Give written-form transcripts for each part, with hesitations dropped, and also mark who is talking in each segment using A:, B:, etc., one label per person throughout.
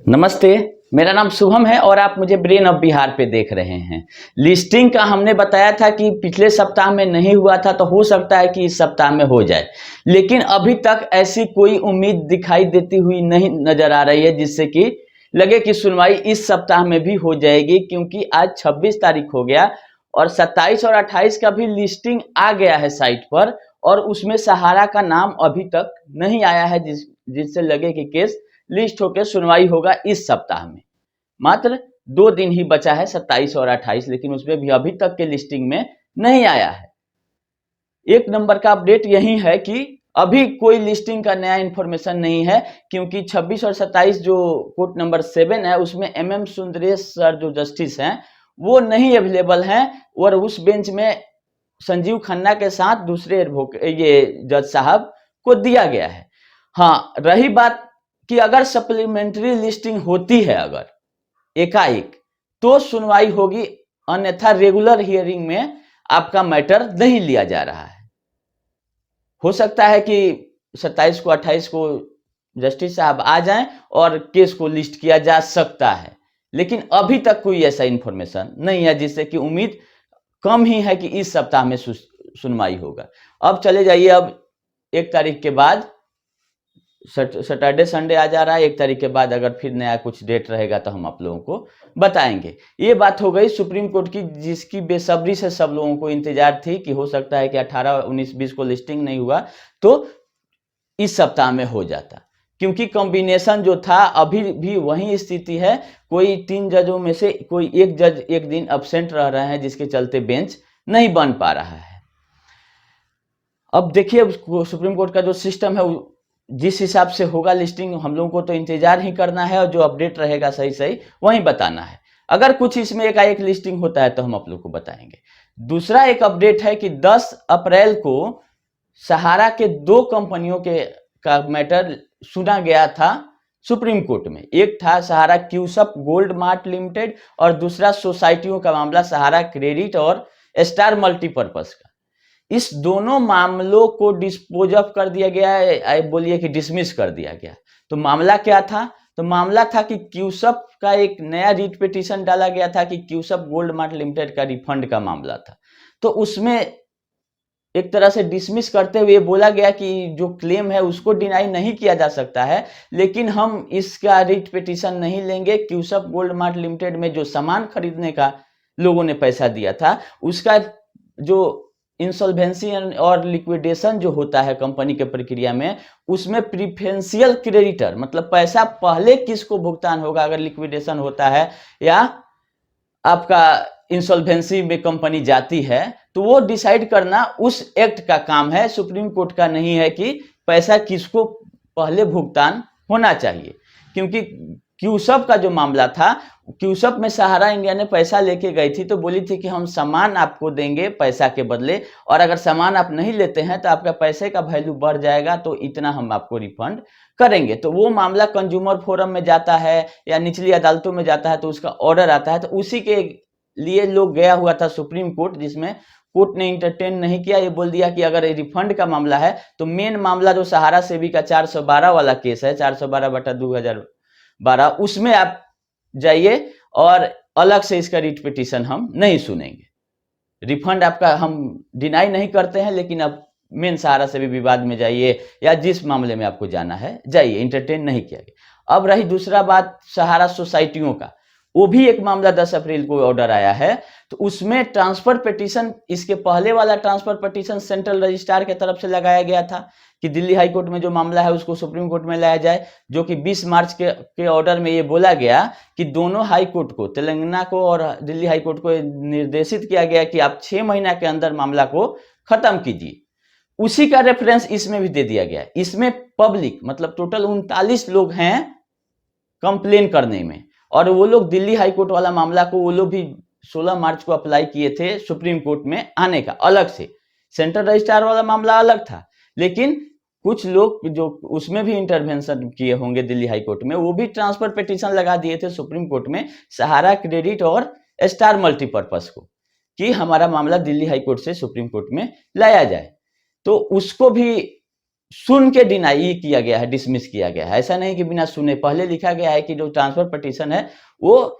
A: नमस्ते। मेरा नाम शुभम है और आप मुझे ब्रेन ऑफ बिहार पे देख रहे हैं। लिस्टिंग का हमने बताया था कि पिछले सप्ताह में नहीं हुआ था, तो हो सकता है कि इस सप्ताह में हो जाए, लेकिन अभी तक ऐसी कोई उम्मीद दिखाई देती हुई नहीं नजर आ रही है जिससे कि लगे कि सुनवाई इस सप्ताह में भी हो जाएगी, क्योंकि आज 26 तारीख हो गया और 27 और 28 का भी लिस्टिंग आ गया है साइट पर, और उसमें सहारा का नाम अभी तक नहीं आया है जिससे लगे कि केस लिस्ट होकर सुनवाई होगा इस सप्ताह में। मात्र 2 दिन ही बचा है, 27 और 28, लेकिन उसमें भी अभी तक के लिस्टिंग में नहीं आया है। एक नंबर का अपडेट यही है कि अभी कोई लिस्टिंग का नया इंफॉर्मेशन नहीं है, क्योंकि 26 और 27 जो कोर्ट नंबर 7 है उसमें MM सुंदरेश सर जो जस्टिस हैं वो नहीं अवेलेबल हैं, और उस बेंच में संजीव खन्ना के साथ दूसरे ये जज साहब को दिया गया है। हाँ, रही बात कि अगर सप्लीमेंट्री लिस्टिंग होती है अगर एकाएक, तो सुनवाई होगी, अन्यथा रेगुलर हियरिंग में आपका मैटर नहीं लिया जा रहा है। हो सकता है कि 27 को 28 को जस्टिस साहब आ जाएं और केस को लिस्ट किया जा सकता है, लेकिन अभी तक कोई ऐसा इंफॉर्मेशन नहीं है, जिससे कि उम्मीद कम ही है कि इस सप्ताह में सुनवाई होगा। अब चले जाइए, अब 1 तारीख के बाद सैटरडे संडे आ जा रहा है, 1 तारीख के बाद अगर फिर नया कुछ डेट रहेगा तो हम आप लोगों को बताएंगे। ये बात हो गई सुप्रीम कोर्ट की, जिसकी बेसब्री से सब लोगों को इंतजार थी कि हो सकता है कि 18, 19, 20 को लिस्टिंग नहीं हुआ तो इस सप्ताह में हो जाता, क्योंकि कॉम्बिनेशन जो था अभी भी वही स्थिति है। कोई 3 जजों में से कोई एक जज एक दिन अब्सेंट रह रहे हैं, जिसके चलते बेंच नहीं बन पा रहा है। अब देखिए सुप्रीम कोर्ट का जो सिस्टम है, जिस हिसाब से होगा लिस्टिंग, हम लोगों को तो इंतजार ही करना है और जो अपडेट रहेगा सही सही वही बताना है। अगर कुछ इसमें एकाएक लिस्टिंग होता है तो हम आप लोग को बताएंगे। दूसरा एक अपडेट है कि 10 अप्रैल को सहारा के 2 कंपनियों का मैटर सुना गया था सुप्रीम कोर्ट में। एक था सहारा क्यूसप गोल्ड मार्ट लिमिटेड और दूसरा सोसाइटियों का मामला सहारा क्रेडिट और स्टार मल्टीपर्पज का। इस दोनों मामलों को डिस्पोज ऑफ कर दिया गया है, बोलिए कि डिसमिस कर दिया गया। तो मामला क्या था? तो मामला था कि क्यूसप का एक नया रिट पिटीशन डाला गया था कि क्यूसप गोल्ड मार्ट लिमिटेड का रिफंड का मामला था। तो उसमें एक तरह से डिसमिस करते हुए बोला गया कि जो क्लेम है उसको डिनाई नहीं किया जा सकता है, लेकिन हम इसका रिट पिटीशन नहीं लेंगे। क्यूसप गोल्ड मार्ट लिमिटेड में जो सामान खरीदने का लोगों ने पैसा दिया था, उसका जो इंसॉल्वेंसी और लिक्विडेशन जो होता है कंपनी के प्रक्रिया में, उसमें प्रीफरेंशियल क्रेडिटर मतलब पैसा पहले किसको भुगतान होगा अगर लिक्विडेशन होता है या आपका इंसॉल्वेंसी में कंपनी जाती है, तो वो डिसाइड करना उस एक्ट का काम है, सुप्रीम कोर्ट का नहीं है कि पैसा किसको पहले भुगतान होना चाहिए। क्योंकि क्यूसप का जो मामला था, क्यूसप में सहारा इंडिया ने पैसा लेके गई थी, तो बोली थी कि हम सामान आपको देंगे पैसा के बदले, और अगर सामान आप नहीं लेते हैं तो आपका पैसे का वैल्यू बढ़ जाएगा, तो इतना हम आपको रिफंड करेंगे। तो वो मामला कंज्यूमर फोरम में जाता है या निचली अदालतों में जाता है, तो उसका ऑर्डर आता है, तो उसी के लिए लोग गया हुआ था सुप्रीम कोर्ट, जिसमें कोर्ट ने इंटरटेन नहीं किया। ये बोल दिया कि अगर रिफंड का मामला है तो मेन मामला जो सहारा सेबी का 412 वाला केस है, 412/2012, उसमें आप जाइए और अलग से इसका रिट पिटीशन हम नहीं सुनेंगे। रिफंड आपका हम डिनाई नहीं करते हैं, लेकिन अब मेन सहारा से भी विवाद में जाइए या जिस मामले में आपको जाना है जाइए, इंटरटेन नहीं किया गया। अब रही दूसरा बात सहारा सोसाइटियों का, वो भी एक मामला 10 अप्रैल को ऑर्डर आया है। तो उसमें ट्रांसफर पिटीशन, इसके पहले वाला ट्रांसफर पिटीशन सेंट्रल रजिस्ट्रार के तरफ से लगाया गया था कि दिल्ली हाई कोर्ट में जो मामला है उसको सुप्रीम कोर्ट में लाया जाए, जो कि 20 मार्च के ऑर्डर में ये बोला गया कि दोनों हाई कोर्ट को, तेलंगाना को और दिल्ली हाई कोर्ट को निर्देशित किया गया कि आप 6 महीना के अंदर मामला को खत्म कीजिए। उसी का रेफरेंस इसमें भी दे दिया गया। इसमें पब्लिक मतलब टोटल 39 लोग हैं कंप्लेन करने में, और वो लोग दिल्ली हाई कोर्ट वाला मामला को वो लोग भी 16 मार्च को अप्लाई किए थे सुप्रीम कोर्ट में आने का अलग से। सेंट्रल रजिस्ट्रार वाला मामला अलग था, लेकिन कुछ लोग जो उसमें भी इंटरवेंशन किए होंगे दिल्ली हाई कोर्ट में, वो भी ट्रांसफर पिटीशन लगा दिए थे सुप्रीम कोर्ट में सहारा क्रेडिट और स्टार मल्टीपर्पज को, कि हमारा मामला दिल्ली हाई कोर्ट से सुप्रीम कोर्ट में लाया जाए। तो उसको भी सुन के डिनाई किया गया है, डिसमिस किया गया है। ऐसा नहीं कि बिना सुने, पहले लिखा गया है कि जो ट्रांसफर पिटीशन है वो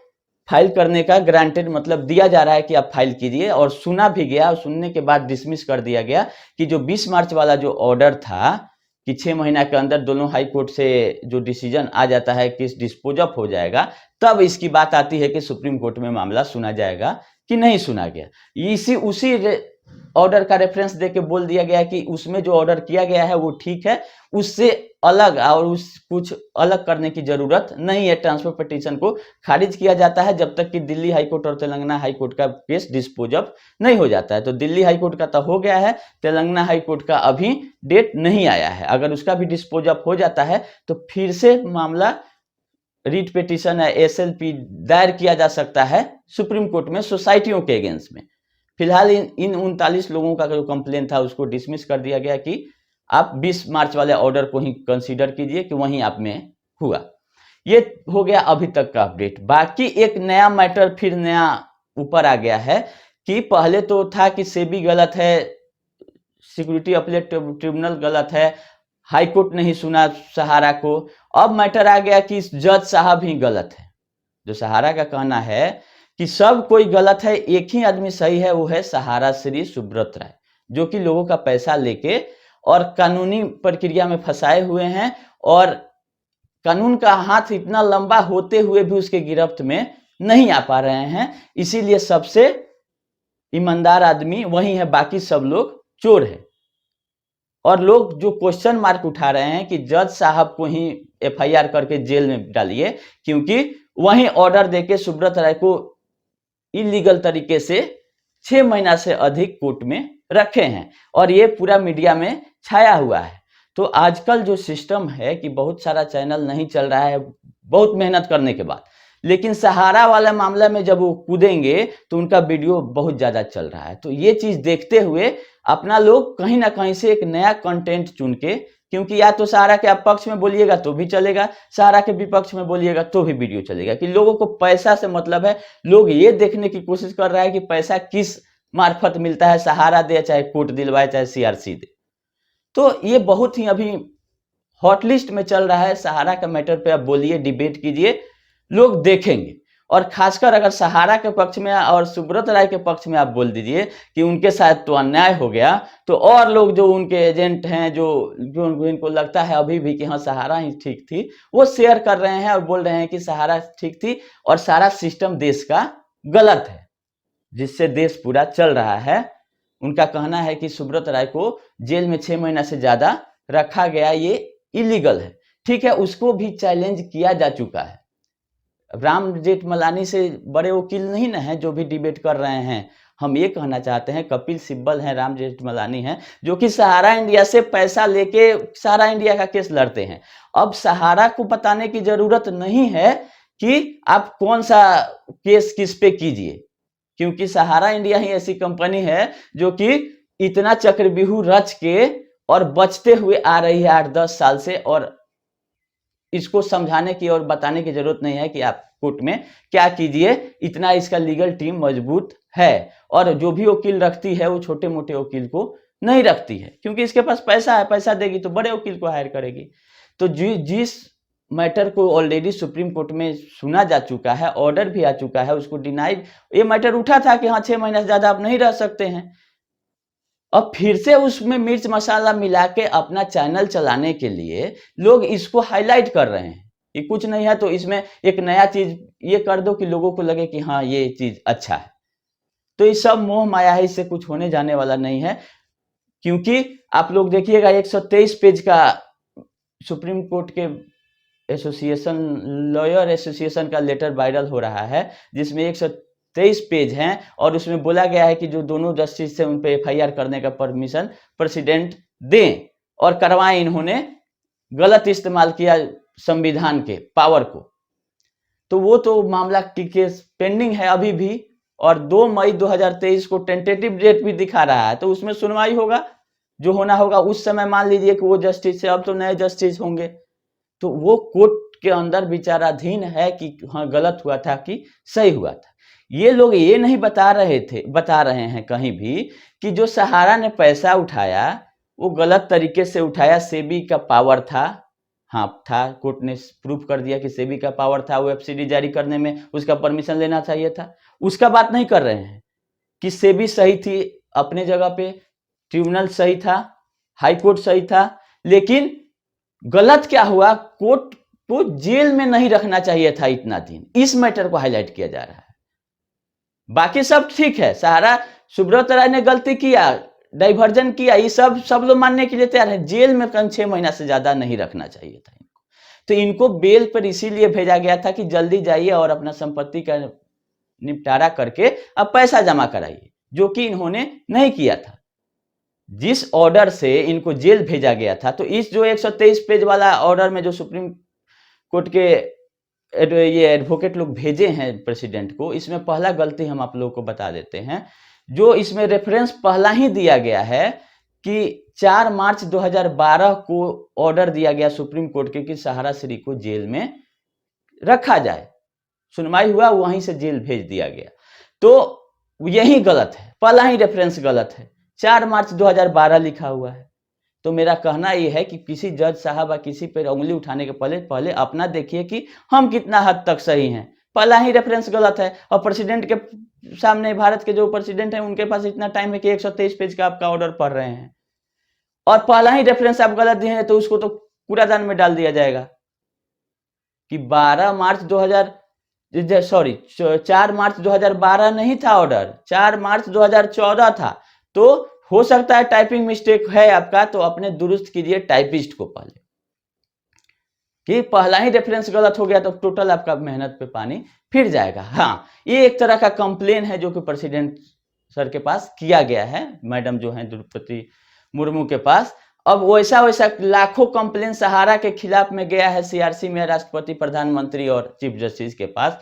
A: फाइल करने का ग्रांटेड मतलब दिया जा रहा है कि आप फाइल कीजिए, और सुना भी गया, और सुनने के बाद डिसमिस कर दिया गया कि जो 20 मार्च वाला जो ऑर्डर था कि 6 महीना के अंदर दोनों हाई कोर्ट से जो डिसीजन आ जाता है केस डिस्पोज ऑफ हो जाएगा, तब इसकी बात आती है कि सुप्रीम कोर्ट में मामला सुना जाएगा कि नहीं सुना गया। उसी ऑर्डर का रेफरेंस देके बोल दिया गया कि उसमें जो ऑर्डर किया गया है वो ठीक है, उससे अलग और उस कुछ अलग करने की जरूरत नहीं है। ट्रांसफर पिटीशन को खारिज किया जाता है जब तक कि दिल्ली हाईकोर्ट और तेलंगाना हाईकोर्ट का केस डिस्पोज ऑफ नहीं हो जाता है। तो दिल्ली हाईकोर्ट का तो हो गया है, तेलंगाना हाईकोर्ट का अभी डेट नहीं आया है। अगर उसका भी डिस्पोज ऑफ हो जाता है तो फिर से मामला रीट पिटीशन या एसएलपी दायर किया जा सकता है सुप्रीम कोर्ट में सोसाइटियों के अगेंस्ट में। फिलहाल इन 39 लोगों का जो कंप्लेन था उसको डिसमिस कर दिया गया कि आप 20 मार्च वाले ऑर्डर को ही कंसीडर कीजिए कि वहीं आप में हुआ। ये हो गया अभी तक का अपडेट। बाकी एक नया मैटर फिर नया ऊपर आ गया है कि पहले तो था कि सेबी गलत है, सिक्योरिटी अपीलेट ट्रिब्यूनल गलत है, हाईकोर्ट नहीं सुना सहारा को। अब मैटर आ गया कि जज साहब ही गलत है। जो सहारा का कहना है कि सब कोई गलत है, एक ही आदमी सही है, वो है सहारा श्री सुब्रत राय, जो कि लोगों का पैसा लेके और कानूनी प्रक्रिया में फंसाए हुए हैं, और कानून का हाथ इतना लंबा होते हुए भी उसके गिरफ्त में नहीं आ पा रहे हैं। इसीलिए सबसे ईमानदार आदमी वही है, बाकी सब लोग चोर है। और लोग जो क्वेश्चन मार्क उठा रहे हैं कि जज साहब को ही एफआईआर करके जेल में डालिए, क्योंकि वही ऑर्डर देके सुब्रत राय को इलीगल तरीके से 6 महीना से अधिक कोर्ट में रखे हैं, और ये पूरा मीडिया में छाया हुआ है। तो आजकल जो सिस्टम है कि बहुत सारा चैनल नहीं चल रहा है बहुत मेहनत करने के बाद, लेकिन सहारा वाला मामला में जब वो कूदेंगे तो उनका वीडियो बहुत ज्यादा चल रहा है। तो ये चीज देखते हुए अपना लोग कहीं ना कहीं से एक नया कंटेंट चुन के, क्योंकि या तो सहारा के आप पक्ष में बोलिएगा तो भी चलेगा, सहारा के विपक्ष में बोलिएगा तो भी वीडियो चलेगा, कि लोगों को पैसा से मतलब है। लोग ये देखने की कोशिश कर रहा है कि पैसा किस मार्फत मिलता है, सहारा दे चाहे कोर्ट दिलवाए चाहे सीआरसी दे। तो ये बहुत ही अभी हॉट लिस्ट में चल रहा है। सहारा का मैटर पे आप बोलिए, डिबेट कीजिए, लोग देखेंगे। और खासकर अगर सहारा के पक्ष में और सुब्रत राय के पक्ष में आप बोल दीजिए कि उनके साथ तो अन्याय हो गया, तो और लोग जो उनके एजेंट हैं, जो इनको लगता है अभी भी कि हाँ सहारा ही ठीक थी, वो शेयर कर रहे हैं और बोल रहे हैं कि सहारा ठीक थी और सारा सिस्टम देश का गलत है, जिससे देश पूरा चल रहा है। उनका कहना है कि सुब्रत राय को जेल में 6 महीना से ज्यादा रखा गया, ये इलीगल है। ठीक है, उसको भी चैलेंज किया जा चुका है। राम जेठमलानी से बड़े वकील नहीं ना है जो भी डिबेट कर रहे हैं। हम ये कहना चाहते हैं, कपिल सिब्बल हैं, राम जेठमलानी हैं, जो कि सहारा इंडिया से पैसा लेके सहारा इंडिया का केस लड़ते हैं। अब सहारा को बताने की जरूरत नहीं है कि आप कौन सा केस किस पे कीजिए, क्योंकि सहारा इंडिया ही ऐसी कंपनी है जो कि इतना चक्रव्यूह रच के और बचते हुए आ रही है 8-10 साल से, और इसको समझाने की और बताने की जरूरत नहीं है कि आप कोर्ट में क्या कीजिए, इतना इसका लीगल टीम मजबूत है। और जो भी वकील रखती है वो छोटे मोटे वकील को नहीं रखती है, क्योंकि इसके पास पैसा है, पैसा देगी तो बड़े वकील को हायर करेगी। तो जिस मैटर को ऑलरेडी सुप्रीम कोर्ट में सुना जा चुका है, ऑर्डर भी आ चुका है, उसको डिनाइड, ये मैटर उठा था कि हाँ 6 महीने से ज्यादा आप नहीं रह सकते हैं। अब फिर से उसमें मिर्च मसाला मिला के अपना चैनल चलाने के लिए लोग इसको हाईलाइट कर रहे हैं कि कुछ नहीं है, तो इसमें एक नया चीज ये कर दो कि लोगों को लगे कि हाँ ये चीज अच्छा है। तो ये सब मोह माया है, इससे कुछ होने जाने वाला नहीं है। क्योंकि आप लोग देखिएगा 123 पेज का सुप्रीम कोर्ट के एसोसिएशन, लॉयर एसोसिएशन का लेटर वायरल हो रहा है, जिसमें 123 पेज हैं, और उसमें बोला गया है कि जो दोनों जस्टिस से उन पे एफआईआर करने का परमिशन प्रेसिडेंट दें, और करवाएं। इन्होंने गलत इस्तेमाल किया संविधान के पावर को। तो वो तो मामला की केस पेंडिंग है अभी भी, और 2 मई 2023 को टेंटेटिव डेट भी दिखा रहा है। तो उसमें सुनवाई होगा, जो होना होगा उस समय। मान लीजिए कि वो जस्टिस से अब तो नए जस्टिस होंगे, तो वो कोर्ट के अंदर विचाराधीन है कि हाँ गलत हुआ था कि सही हुआ था। ये लोग ये नहीं बता रहे हैं कहीं भी कि जो सहारा ने पैसा उठाया वो गलत तरीके से उठाया। सेबी का पावर था, हाँ था, कोर्ट ने प्रूफ कर दिया कि सेबी का पावर था, वो एफसीडी जारी करने में उसका परमिशन लेना चाहिए था। उसका बात नहीं कर रहे हैं कि सेबी सही थी अपने जगह पे, ट्रिब्यूनल सही था, हाई कोर्ट सही था, लेकिन गलत क्या हुआ, कोर्ट को जेल में नहीं रखना चाहिए था इतना दिन। इस मैटर को हाईलाइट किया जा रहा है। बाकी सब ठीक है, सहारा सुब्रत राय ने गलती किया, डाइवर्जन किया, ये सब लोग मानने के लिए तैयार है। जेल में कम 6 महीना से ज्यादा नहीं रखना चाहिए था इनको। तो इनको बेल पर इसीलिए भेजा गया था कि जल्दी जाइए और अपना संपत्ति का निपटारा करके अब पैसा जमा कराइए, जो कि इन्होंने नहीं किया था। जिस ऑर्डर से इनको जेल भेजा गया था, तो इस जो 123 पेज वाला ऑर्डर में जो सुप्रीम कोर्ट के ये एडवोकेट लोग भेजे हैं प्रेसिडेंट को, इसमें पहला गलती हम आप लोगों को बता देते हैं। जो इसमें रेफरेंस पहला ही दिया गया है कि 4 मार्च 2012 को ऑर्डर दिया गया सुप्रीम कोर्ट के कि सहारा श्री को जेल में रखा जाए। सुनवाई हुआ, वहीं से जेल भेज दिया गया। तो यही गलत है, पहला ही रेफरेंस गलत है। 4 मार्च 2012 लिखा हुआ है। तो मेरा कहना यह है कि किसी जज साहब या किसी पर उंगली उठाने के पहले अपना देखिए कि हम कितना हद तक सही हैं। पहला ही रेफरेंस गलत है, और प्रेसिडेंट के सामने, भारत के जो प्रेसिडेंट हैं उनके पास इतना टाइम है कि 123 पेज का आपका ऑर्डर पढ़ रहे हैं, और पहला ही रेफरेंस आप गलत दिए हैं, तो उसको तो कूड़ादान में डाल दिया जाएगा कि 4 मार्च 2012 नहीं था ऑर्डर, 4 मार्च 2014 था। तो हो सकता है टाइपिंग मिस्टेक है आपका, तो अपने दुरुस्त कीजिए टाइपिस्ट को पहले, कि पहला ही रेफरेंस गलत हो गया तो टोटल आपका मेहनत पे पानी फिर जाएगा। हाँ, ये एक तरह का कंप्लेन है जो कि प्रेसिडेंट सर के पास किया गया है, मैडम जो है द्रौपदी मुर्मू के पास। अब वैसा लाखों कंप्लेन सहारा के खिलाफ में गया है सीआरसी में, राष्ट्रपति, प्रधानमंत्री और चीफ जस्टिस के पास।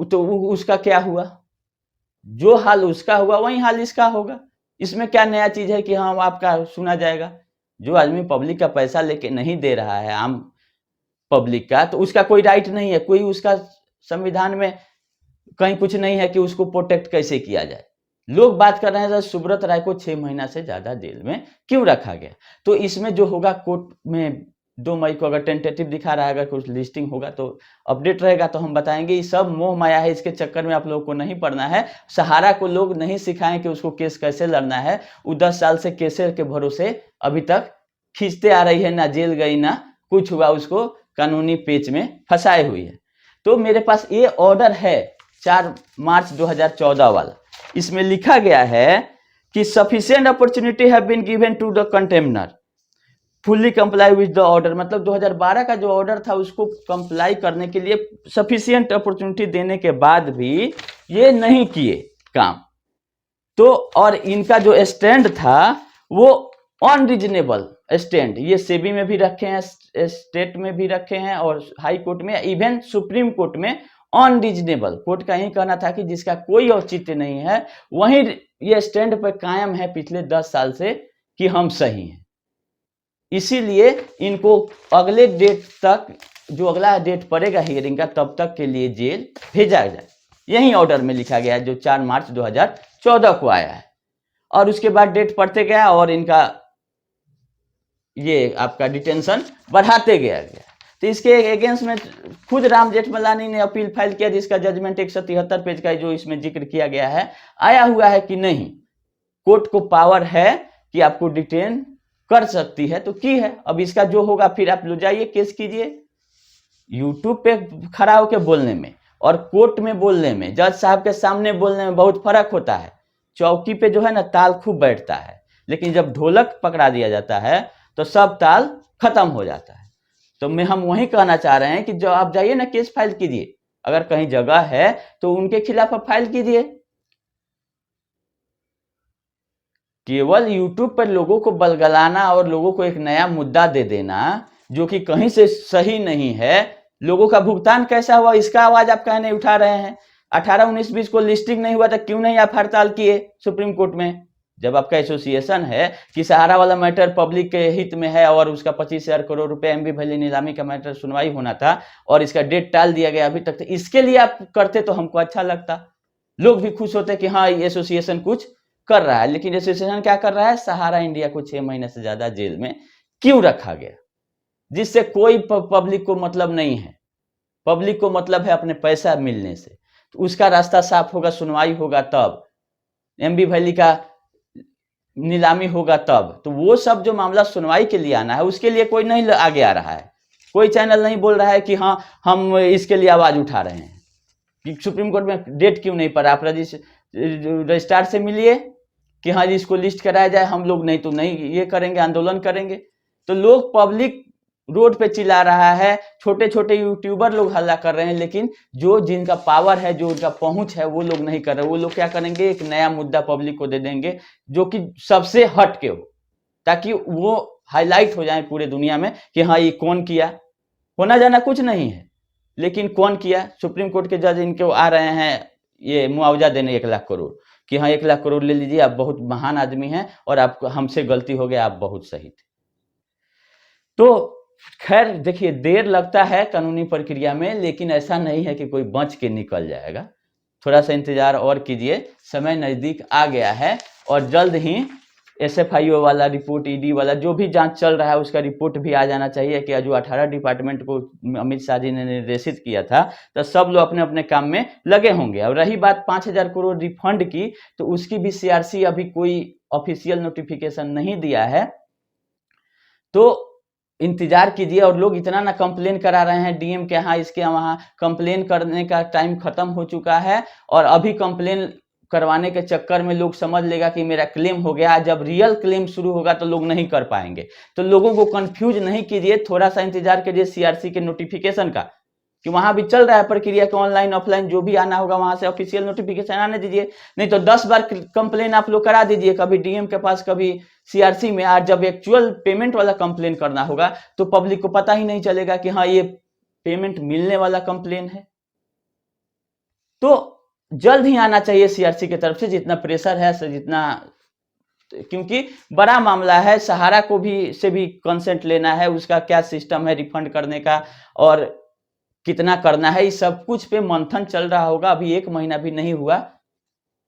A: तो उसका क्या हुआ? जो हाल उसका हुआ वही हाल इसका होगा। इसमें क्या नया चीज है कि हाँ आपका सुना जाएगा? जो आदमी पब्लिक का पैसा लेके नहीं दे रहा है, आम पब्लिक का, तो उसका कोई राइट नहीं है, कोई उसका संविधान में कहीं कुछ नहीं है कि उसको प्रोटेक्ट कैसे किया जाए। लोग बात कर रहे हैं सुब्रत राय को 6 महीना से ज्यादा जेल में क्यों रखा गया। तो इसमें जो होगा कोर्ट में 2 मई को अगर टेंटेटिव दिखा रहा है, अगर कुछ लिस्टिंग होगा तो अपडेट रहेगा तो हम बताएंगे। ये सब मोह माया है, इसके चक्कर में आप लोगों को नहीं पड़ना है। सहारा को लोग नहीं सिखाएं कि उसको केस कैसे लड़ना है। वो 10 साल से केसेस के भरोसे अभी तक खींचते आ रही है, ना जेल गई ना कुछ हुआ, उसको कानूनी पेच में फंसाए हुई है। तो मेरे पास ये ऑर्डर है 4 मार्च 2014 वाला। इसमें लिखा गया है कि sufficient opportunity have been given to the contemnor fully comply with the order. मतलब 2012 का जो ऑर्डर था उसको कंप्लाई करने के लिए सफिशिएंट अपॉर्चुनिटी देने के बाद भी ये नहीं किए काम। तो और इनका जो स्टैंड था वो अनरीजनेबल स्टैंड, ये सेबी में भी रखे हैं, स्टेट में भी रखे हैं, और हाई कोर्ट में, इवन सुप्रीम कोर्ट में अनरीजनेबल। कोर्ट का यही कहना था कि जिसका कोई औचित्य नहीं है वहीं ये स्टैंड पर कायम है पिछले 10 साल से कि हम सही हैं। इसीलिए इनको अगले डेट तक, जो अगला डेट पड़ेगा हियरिंग का, तब तक के लिए जेल भेजा जाए। यही ऑर्डर में लिखा गया है जो 4 मार्च 2014 को आया है। और उसके बाद डेट पढ़ते गया और इनका ये आपका डिटेंशन बढ़ाते गया। तो इसके अगेंस्ट में खुद राम जेठमलानी ने अपील फाइल किया, जिसका जजमेंट 173 पेज का जो इसमें जिक्र किया गया है आया हुआ है कि नहीं, कोर्ट को पावर है कि आपको डिटेन कर सकती है, तो की है। अब इसका जो होगा फिर आप लो जाइए केस कीजिए। यूट्यूब पे खड़ा होकर बोलने में और कोर्ट में बोलने में, जज साहब के सामने बोलने में बहुत फर्क होता है। चौकी पे जो है ना ताल खूब बैठता है, लेकिन जब ढोलक पकड़ा दिया जाता है तो सब ताल खत्म हो जाता है। तो हम वही कहना चाह रहे हैं कि जो आप जाइए ना केस फाइल कीजिए, अगर कहीं जगह है तो उनके खिलाफ आप फाइल कीजिए। केवल यूट्यूब पर लोगों को बलगलाना और लोगों को एक नया मुद्दा दे देना जो कि कहीं से सही नहीं है, लोगों का भुगतान कैसा हुआ इसका आवाज आप कहीं नहीं उठा रहे हैं। 18, 19, 20 को लिस्टिंग नहीं हुआ था, क्यों नहीं आप हड़ताल किए सुप्रीम कोर्ट में? जब आपका एसोसिएशन है कि सहारा वाला मैटर पब्लिक के हित में है और उसका 25,000 करोड़ रुपए एमबी वैली नीलामी का मैटर सुनवाई होना था और इसका डेट टाल दिया गया अभी तक, तो इसके लिए आप करते तो हमको अच्छा लगता, लोग भी खुश होते कि हाँ एसोसिएशन कुछ कर रहा है, लेकिन एसोसिएशन क्या कर रहा है, सहारा इंडिया को 6 महीने से ज्यादा जेल में क्यों रखा गया, जिससे कोई पब्लिक को मतलब नहीं है। पब्लिक को मतलब है अपने पैसा मिलने से, तो उसका रास्ता साफ होगा, सुनवाई होगा तब, एमबी वैली का नीलामी होगा तब। तो वो सब जो मामला सुनवाई के लिए आना है, उसके लिए कोई नहीं आगे आ रहा है। कोई चैनल नहीं बोल रहा है कि हाँ हम इसके लिए आवाज उठा रहे हैं कि सुप्रीम कोर्ट में डेट क्यों नहीं पड़ा, आप रजिस्ट्रार से मिलिए कि हाँ इसको लिस्ट कराया जाए, हम लोग नहीं तो नहीं ये करेंगे, आंदोलन करेंगे। तो लोग, पब्लिक रोड पे चिल्ला रहा है, छोटे छोटे यूट्यूबर लोग हल्ला कर रहे हैं, लेकिन जो जिनका पावर है, जो उनका पहुंच है, वो लोग नहीं कर रहे। वो लोग क्या करेंगे, एक नया मुद्दा पब्लिक को दे देंगे जो कि सबसे हट के हो, ताकि वो हाईलाइट हो जाए पूरे दुनिया में कि हाँ ये कौन किया। होना जाना कुछ नहीं है, लेकिन कौन किया। सुप्रीम कोर्ट के जज इनको आ रहे हैं ये मुआवजा देने 1 लाख करोड़ कि हाँ 1 लाख करोड़ ले लीजिए, आप बहुत महान आदमी हैं और आपको हमसे गलती हो गया, आप बहुत सही थे। तो खैर देखिए, देर लगता है कानूनी प्रक्रिया में, लेकिन ऐसा नहीं है कि कोई बच के निकल जाएगा। थोड़ा सा इंतजार और कीजिए, समय नजदीक आ गया है और जल्द ही एसएफआईओ वाला रिपोर्ट, ईडी वाला जो भी जांच चल रहा है उसका रिपोर्ट भी आ जाना चाहिए कि जो 18 डिपार्टमेंट को अमित शाह जी ने निर्देशित किया था, तो सब लोग अपने अपने काम में लगे होंगे। और रही बात 5,000 करोड़ रिफंड की, तो उसकी भी सीआरसी अभी कोई ऑफिशियल नोटिफिकेशन नहीं दिया है, तो इंतजार कीजिए। और लोग इतना ना कंप्लेन करा रहे हैं डीएम के यहाँ, इसके वहाँ, कंप्लेन करने का टाइम खत्म हो चुका है। और अभी कंप्लेन करवाने के चक्कर में लोग समझ लेगा कि मेरा क्लेम हो गया, जब रियल क्लेम शुरू होगा तो लोग नहीं कर पाएंगे। तो लोगों को कंफ्यूज नहीं कीजिए, थोड़ा सा इंतजार कीजिए सीआरसी के नोटिफिकेशन का, कि वहां भी चल रहा है प्रक्रिया कि ऑनलाइन ऑफलाइन जो भी आना होगा वहां से ऑफिशियल नोटिफिकेशन आने दीजिए। नहीं तो 10 बार कंप्लेन आप लोग करा दीजिए, कभी डीएम के पास कभी सीआरसी में। आज जब एक्चुअल पेमेंट वाला कंप्लेन करना होगा तो पब्लिक को पता ही नहीं चलेगा कि हाँ ये पेमेंट मिलने वाला कंप्लेन है। तो जल्द ही आना चाहिए सीआरसी की तरफ से, जितना प्रेशर है, जितना, क्योंकि बड़ा मामला है। सहारा को भी से भी कंसेंट लेना है, उसका क्या सिस्टम है रिफंड करने का और कितना करना है, इस सब कुछ पे मंथन चल रहा होगा। अभी 1 महीना भी नहीं हुआ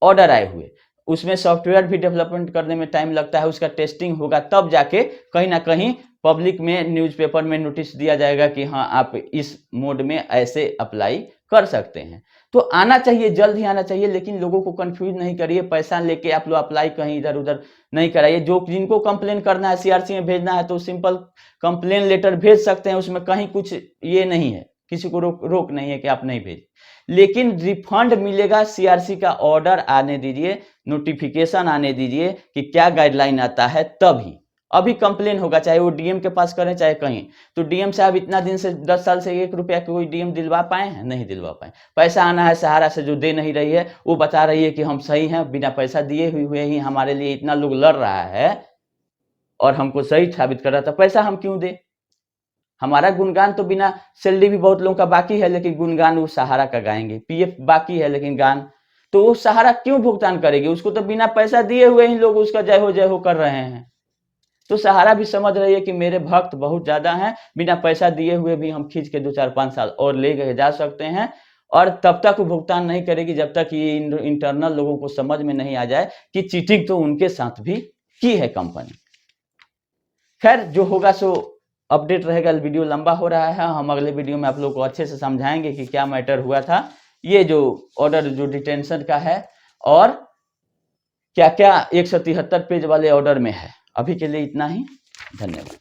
A: ऑर्डर आए हुए, उसमें सॉफ्टवेयर भी डेवलपमेंट करने में टाइम लगता है, उसका टेस्टिंग होगा, तब जाके कहीं ना कहीं पब्लिक में, न्यूज़पेपर में नोटिस दिया जाएगा कि हाँ आप इस मोड में ऐसे अप्लाई कर सकते हैं। तो आना चाहिए, जल्द ही आना चाहिए, लेकिन लोगों को कंफ्यूज नहीं करिए। पैसा लेके आप लोग अप्लाई कहीं इधर उधर नहीं कराइए। जो जिनको कंप्लेन करना है, सीआरसी में भेजना है, तो सिंपल कंप्लेन लेटर भेज सकते हैं, उसमें कहीं कुछ ये नहीं है, किसी को रोक नहीं है कि आप नहीं भेजें। लेकिन रिफंड मिलेगा, सीआरसी का ऑर्डर आने दीजिए, नोटिफिकेशन आने दीजिए कि क्या गाइडलाइन आता है, तभी। अभी कंप्लेन होगा, चाहे वो डीएम के पास करें चाहे कहीं। तो डीएम साहब इतना दिन से 10 साल से 1 रुपया कोई डीएम दिलवा पाए हैं? नहीं दिलवा पाए। पैसा आना है सहारा से, जो दे नहीं रही है, वो बता रही है कि हम सही हैं, बिना पैसा दिए हुए ही हमारे लिए इतना लोग लड़ रहा है और हमको सही साबित कर रहा था, पैसा हम क्यों दे? हमारा गुणगान तो बिना सैलरी भी बहुत लोगों का बाकी है, लेकिन गुणगान वो सहारा का गाएंगे। पीएफ बाकी है लेकिन गान तो वो सहारा क्यों भुगतान करेगी? उसको तो बिना पैसा दिए हुए ही लोग उसका जय हो कर रहे हैं। तो सहारा भी समझ रही है कि मेरे भक्त बहुत ज्यादा हैं, बिना पैसा दिए हुए भी हम खींच के 2, 4, 5 साल और ले गए जा सकते हैं। और तब तक वो भुगतान नहीं करेगी जब तक ये इंटरनल लोगों को समझ में नहीं आ जाए कि चीटिंग तो उनके साथ भी की है कंपनी। खैर जो होगा सो अपडेट रहेगा। वीडियो लंबा हो रहा है, हम अगले वीडियो में आप लोग को अच्छे से समझाएंगे कि क्या मैटर हुआ था, ये जो ऑर्डर जो डिटेंशन का है और क्या क्या 173 पेज वाले ऑर्डर में है। अभी के लिए इतना ही, धन्यवाद।